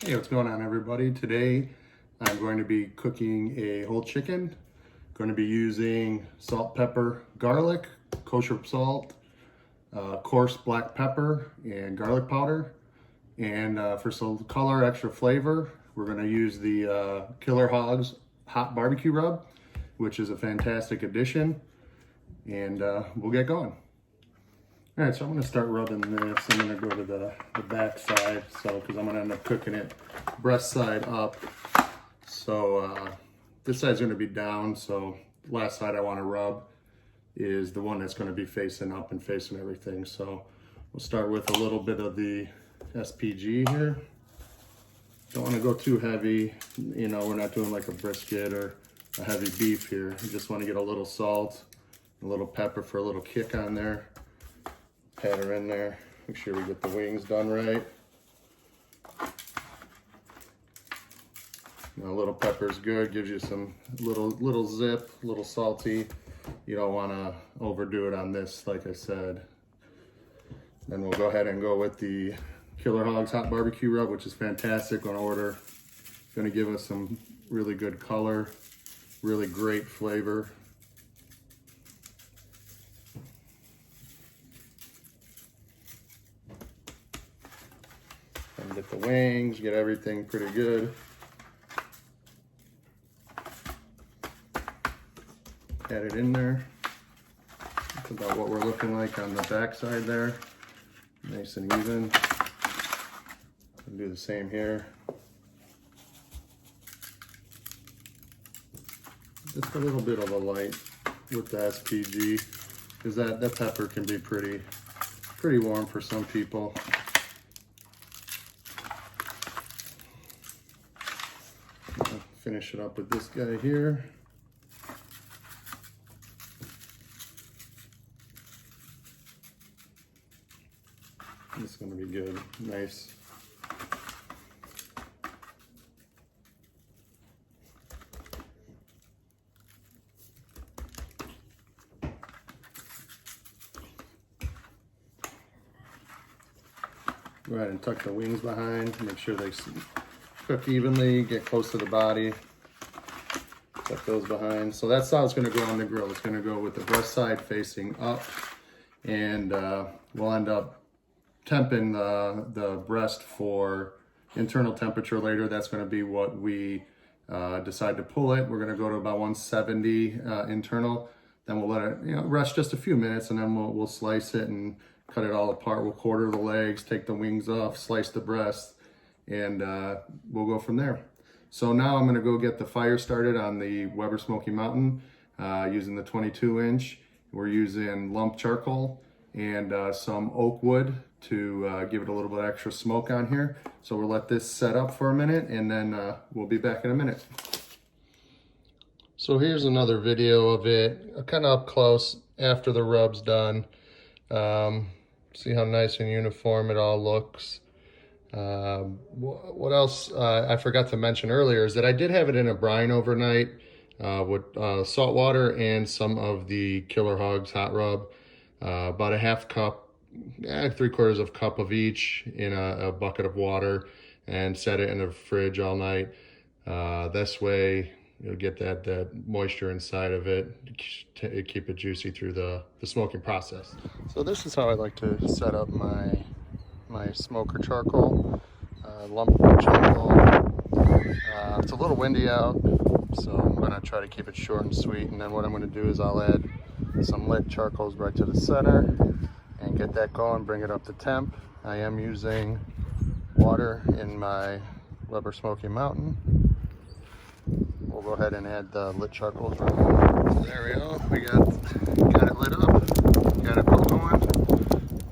Hey, what's going on, everybody? Today I'm going to be cooking a whole chicken. Going to be using salt, pepper, garlic, kosher salt, coarse black pepper, and garlic powder. And for some color, extra flavor, we're going to use the Killer Hogs hot barbecue rub, which is a fantastic addition. And we'll get going. All right, so I'm gonna start rubbing this. I'm gonna go to the back side, because I'm gonna end up cooking it breast side up. So this side's gonna be down, so the last side I wanna rub is the one that's gonna be facing up and facing everything. So we'll start with a little bit of the SPG here. Don't wanna go too heavy. You know, we're not doing like a brisket or a heavy beef here. You just wanna get a little salt, a little pepper for a little kick on there. Pat her in there, make sure we get the wings done right. Now, a little pepper is good, gives you some little zip, a little salty. You don't want to overdo it on this, like I said. Then we'll go ahead and go with the Killer Hogs hot barbecue rub, which is fantastic on order. Going to give us some really good color, really great flavor. And get the wings, get everything pretty good. Add it in there. That's about what we're looking like on the back side there. Nice and even. We'll do the same here. Just a little bit of a light with the SPG, because that pepper can be pretty warm for some people. Finish it up with this guy here. This is going to be good. Nice. Go ahead and tuck the wings behind. Make sure they cook evenly, get close to the body. Tuck those behind. So that's how it's going to go on the grill. It's going to go with the breast side facing up, and we'll end up temping the breast for internal temperature later. That's going to be what we decide to pull it. We're going to go to about 170 internal. Then we'll let it rest just a few minutes, and then we'll slice it and cut it all apart. We'll quarter the legs, take the wings off, slice the breast, and we'll go from there. So now I'm gonna go get the fire started on the Weber Smokey Mountain using the 22-inch. We're using lump charcoal and some oak wood to give it a little bit extra smoke on here. So we'll let this set up for a minute, and then we'll be back in a minute. So here's another video of it, kind of up close after the rub's done. See how nice and uniform it all looks. What else I forgot to mention earlier is that I did have it in a brine overnight with salt water and some of the Killer Hogs hot rub, about a half cup, 3/4 of a cup of each in a bucket of water, and set it in the fridge all night. This way you'll get that moisture inside of it, keep it juicy through the smoking process. So this is how I like to set up my smoker charcoal, lump charcoal. It's a little windy out, so I'm gonna try to keep it short and sweet. And then what I'm gonna do is I'll add some lit charcoals right to the center and get that going, bring it up to temp. I am using water in my Weber Smokey Mountain. We'll go ahead and add the lit charcoals right now. There we go. We got it lit up. Got it going.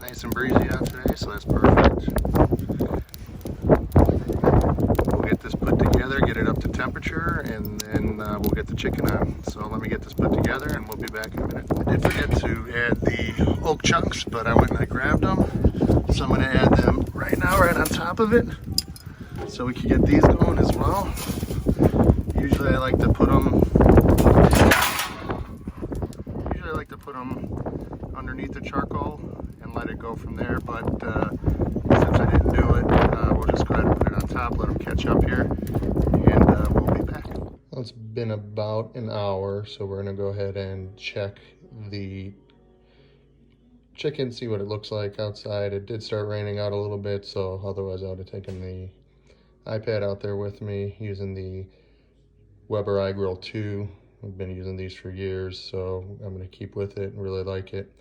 Nice and breezy out today, so that's perfect. We'll get this put together, get it up to temperature, and then we'll get the chicken on. So let me get this put together, and we'll be back in a minute. I did forget to add the oak chunks, but I went and I grabbed them. So I'm going to add them right now, right on top of it, so we can get these going as well. Usually I like to put them underneath the charcoal and let it go from there, but since I didn't do it, we'll just go ahead and put it on top, let them catch catch up here, and we'll be back. Well, it's been about an hour, so we're gonna go ahead and check the chicken, see what it looks like outside. It did start raining out a little bit, so otherwise I would have taken the iPad out there with me using the Weber Grill 2. I've been using these for years, so I'm going to keep with it and really like it.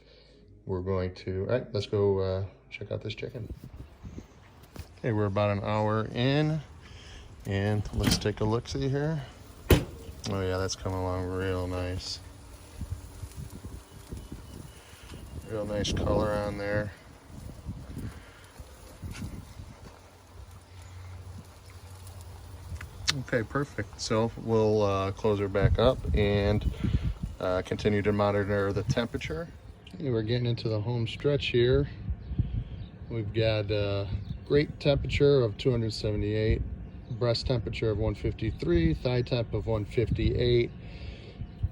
We're going to, all right, let's go check out this chicken. Okay, we're about an hour in, and let's take a look-see here. Oh yeah, that's coming along real nice. Real nice color on there. Okay, perfect. So we'll close her back up and continue to monitor the temperature. Okay, we're getting into the home stretch here. We've got great temperature of 278, breast temperature of 153, thigh temp of 158.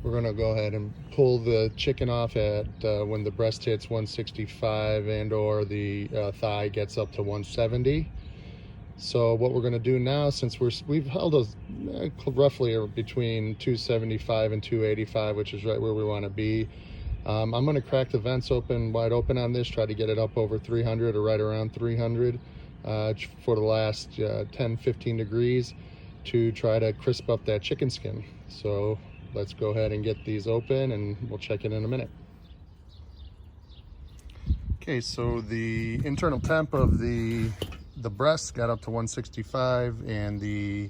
We're gonna go ahead and pull the chicken off at when the breast hits 165 and or the thigh gets up to 170. So what we're gonna do now, since we've held us roughly between 275 and 285, which is right where we wanna be, I'm gonna crack the vents wide open on this, try to get it up over 300 or right around 300 for the last 10-15 degrees to try to crisp up that chicken skin. So let's go ahead and get these open and we'll check it in a minute. Okay, so the internal temp of the breast got up to 165 and the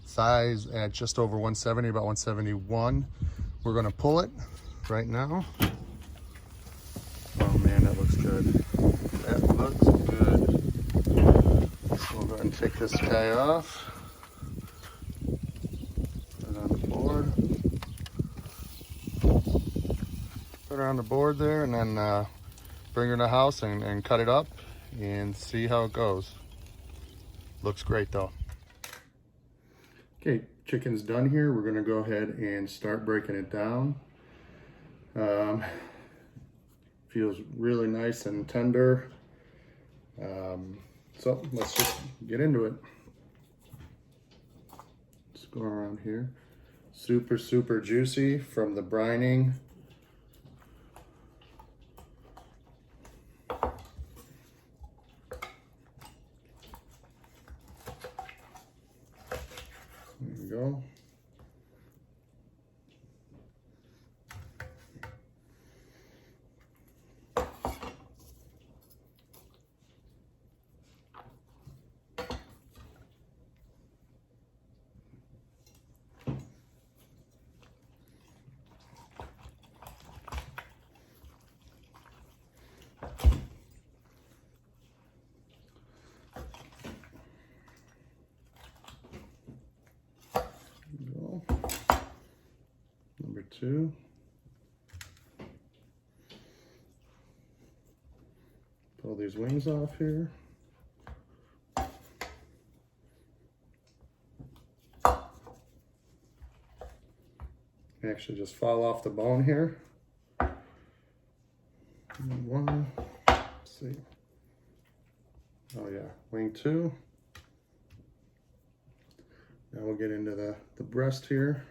thighs at just over 170, about 171. We're gonna pull it right now. Oh man, that looks good. That looks good. So we'll go ahead and take this guy off. Put it on the board. Put her on the board there, and then bring her in the house and cut it up and see how it goes. Looks great though. Okay, chicken's done here. We're gonna go ahead and start breaking it down. Feels really nice and tender. So let's just get into it. Let's go around here. Super, super juicy from the brining. There we go. Number 2. Pull these wings off here. They actually just fall off the bone here. One, let's see. Oh yeah, wing 2. Now we'll get into the breast here.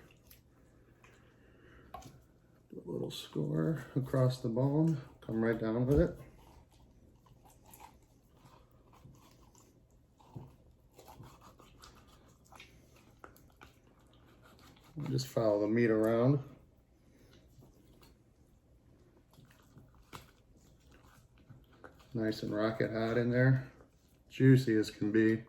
Do a little score across the bone, come right down with it. And just follow the meat around. Nice and rocket hot in there. Juicy as can be.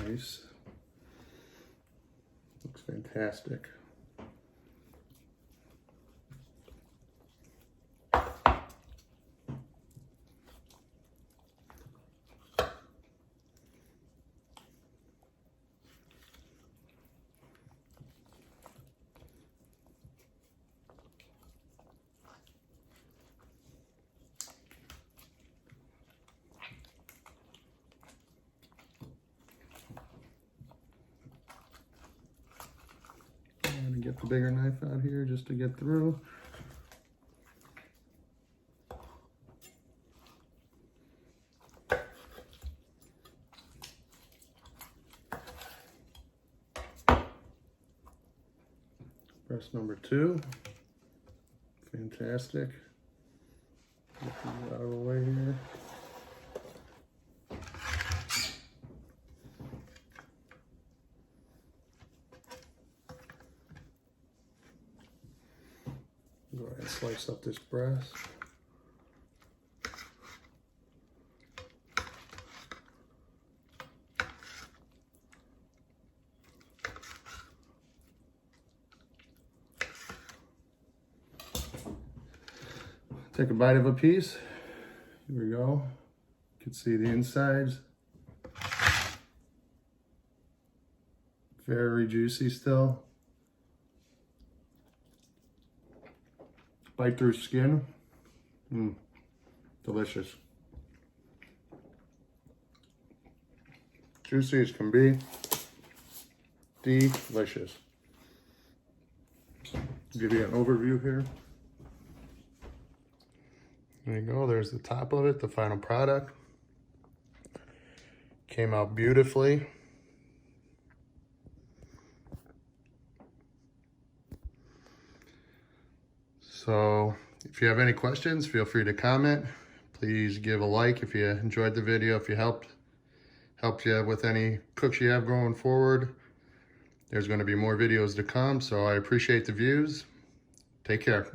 Nice. Looks fantastic. Get the bigger knife out here just to get through. Breast number 2. Fantastic. Get these out of the way here. Go ahead and slice up this breast. Take a bite of a piece. Here we go. You can see the insides. Very juicy still. Bite through skin. Delicious. Juicy as can be. Delicious. Give you an overview here. There you go, there's the top of it, the final product. Came out beautifully. So if you have any questions, feel free to comment. Please give a like if you enjoyed the video, if you helped you with any cooks you have going forward. There's going to be more videos to come, so I appreciate the views. Take care.